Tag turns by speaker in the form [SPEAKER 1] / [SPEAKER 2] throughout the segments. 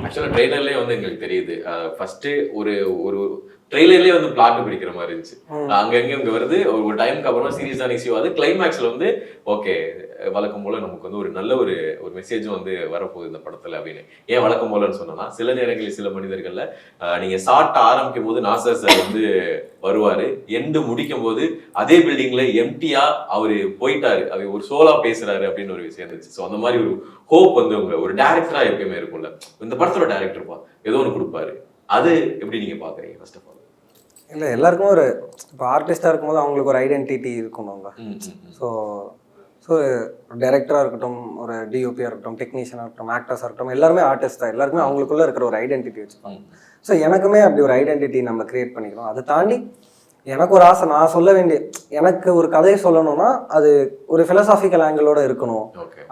[SPEAKER 1] ஆக்சுவலா ட்ரெய்லர்லயே வந்து எங்களுக்கு தெரியுது. ஃபர்ஸ்ட் ஒரு ஒரு ட்ரெய்லர்லயே வந்து பிளாட் பிடிக்கிற மாதிரி இருந்துச்சு. அங்கங்க இங்க வருது. ஒரு டைம்க்கு அப்புறமா சீரியஸான இஷ்யூ ஆகுது. கிளைமேக்ஸ்ல வந்து ஓகே வழக்கம் போல நமக்கு வந்து ஒரு நல்ல ஒரு மெசேஜும் வந்து வரப்போகுது இந்த படத்துல அப்படின்னு. ஏன் வழக்கம் போலன்னு சொன்னா, சில நேரங்களில் சில மனிதர்கள்ல நீங்க ஷார்ட் ஆரம்பிக்கும் போது நாசர் சார் வந்து வருவாரு. எண்டு முடிக்கும் போது அதே பில்டிங்ல எம்டியா அவரு போயிட்டாரு. அவர் ஒரு சோலா பேசுறாரு அப்படின்னு ஒரு விஷயம் இருந்துச்சு. ஸோ அந்த மாதிரி ஒரு ஹோப் வந்து உங்க ஒரு டைரக்டரா எப்பயுமே இருக்கும்ல. இந்த படத்தோட டைரக்டர்ப்பா ஏதோ ஒன்று கொடுப்பாரு. அது எப்படி நீங்க பாக்குறீங்க ஃபர்ஸ்ட் ஆஃப் ஆல்?
[SPEAKER 2] இல்லை எல்லாருக்கும் ஒரு இப்போ ஆர்டிஸ்டாக இருக்கும்போது அவங்களுக்கு ஒரு ஐடென்டிட்டி இருக்கணுங்க. ஸோ ஸோ டைரக்டராக இருக்கட்டும், ஒரு டிஓபியாக இருக்கட்டும், டெக்னீஷியனாக இருக்கட்டும், ஆக்டர்ஸாக இருக்கட்டும், எல்லாருமே ஆர்டிஸ்ட் தான். எல்லாருக்குமே அவங்களுக்குள்ள இருக்கிற ஒரு ஐடென்டிட்டி வச்சுப்பாங்க. ஸோ எனக்குமே அப்படி ஒரு ஐடென்டிட்டி நம்ம கிரியேட் பண்ணிக்கிறோம். அதை தாண்டி எனக்கு ஒரு ஆசை, நான் சொல்ல வேண்டிய எனக்கு ஒரு கதையை சொல்லணும்னா அது ஒரு ஃபிலசாபிக்கல் ஆங்கிளோட இருக்கணும்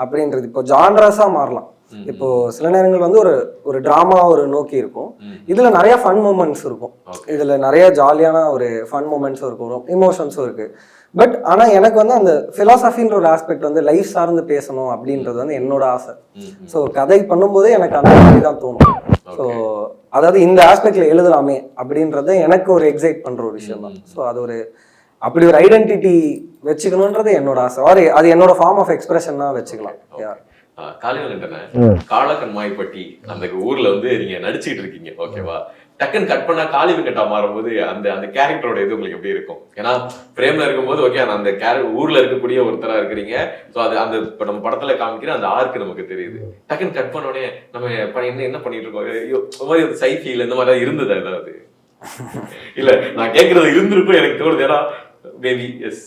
[SPEAKER 2] அப்படின்றது. இப்போ ஜான்ரஸாக மாறலாம். இப்போ சில நேரங்கள் வந்து ஒரு டிராமா ஒரு நோக்கி இருக்கும். இதுல நிறைய ஃபன் மூமெண்ட்ஸ் இருக்கும். இதுல நிறைய ஜாலியான ஒரு ஃபன் மூமெண்ட்ஸும் இருக்கும், இமோஷன்ஸும் இருக்கு. பட் ஆனா எனக்கு வந்து அந்த பிலாசபின்ற ஒரு ஆஸ்பெக்ட் வந்து லைஃப் சார்ந்து பேசணும் அப்படின்றது வந்து என்னோட ஆசை. ஸோ கதை பண்ணும்போதே எனக்கு அந்த மாதிரி தான் தோணும். ஸோ அதாவது இந்த ஆஸ்பெக்ட்ல எழுதலாமே அப்படின்றத எனக்கு ஒரு எக்ஸைட் பண்ற ஒரு விஷயம் தான். ஸோ அது ஒரு அப்படி ஒரு ஐடென்டிட்டி வச்சுக்கணுன்றது என்னோட ஆசை. அது என்னோட ஃபார்ம் ஆஃப் எக்ஸ்பிரஷன்னா வச்சுக்கலாம்.
[SPEAKER 1] காளக்கண்மாய்பட்டி அந்த ஊர்ல வந்து நீங்க நடிச்சுட்டு இருக்கீங்க, ஓகேவா? டக்குன்னு கட் பண்ணா காளி வெங்கட்டா மாறும்போது அந்த அந்த கேரக்டரோட இது உங்களுக்கு எப்படி இருக்கும்? ஏன்னா பிரேம்ல இருக்கும்போது ஓகே அந்த ஊர்ல இருக்கக்கூடிய ஒருத்தரா இருக்கிறீங்க. ஸோ அது அந்த இப்ப நம்ம படத்துல காமிக்கிற அந்த ஆர்க்கு நமக்கு தெரியுது. டக்குன்னு கட் பண்ண உடனே நம்ம என்ன பண்ணிட்டு இருக்கோம், இந்த மாதிரி சைஃபீல் இந்த மாதிரி இருந்தது ஏதாவது? இல்ல நான் கேட்கறது இருந்திருக்கும் எனக்கு தோணுது. ஏன்னா மேபி எஸ்